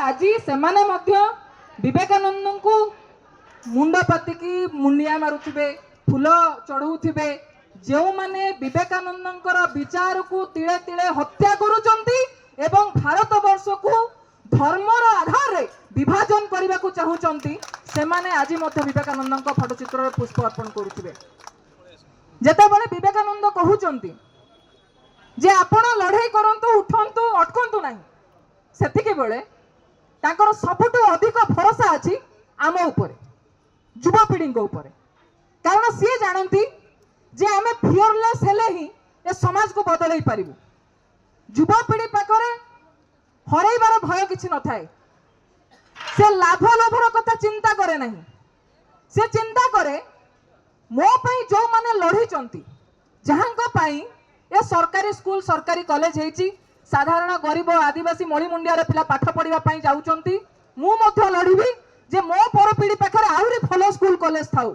आज से विवेकानंद को मुंड पातिकी मुंडिया मारुथिबे फूल चढ़ाउथिबे जो माने विवेकानंद विचार को तिले तिले हत्या करुचंती एवं भारत वर्ष को धर्मर आधार रे विभाजन करने को चाहूचंती से माने आज मध्य विवेकानंद फटोचित्र पुष्प अर्पण करुथिबे। जेतेबेले विवेकानंद कहउचंती जे आपण लड़ाई करंतु उठंतु अटकंतु नहीं सेतिके बेले तांकर सबुठु अधिक भरोसा अछि आम उपरे युवपीढ़ी उपरे कारण सी जानती जे आमे फियरलेस हेले ही ए समाज को बदल पारिबु। युवपीढ़ी पाखरे हरैबार भय किछि न थाए से लाभ लोभर कथा चिंता करे नहीं से चिंता करे मो पई जो माने लड़ी चंती जहांको पई ए सरकारी स्कूल सरकारी कॉलेज हेची साधारण गरीब आदिवासी मणि मुंडिया पिला पाठ पढ़िबा पई जाउचंती मु मध्य लड़ीबी जे मो पर पीढ़ी पाखरे आहुरी भलो स्कूल कॉलेज थाउ।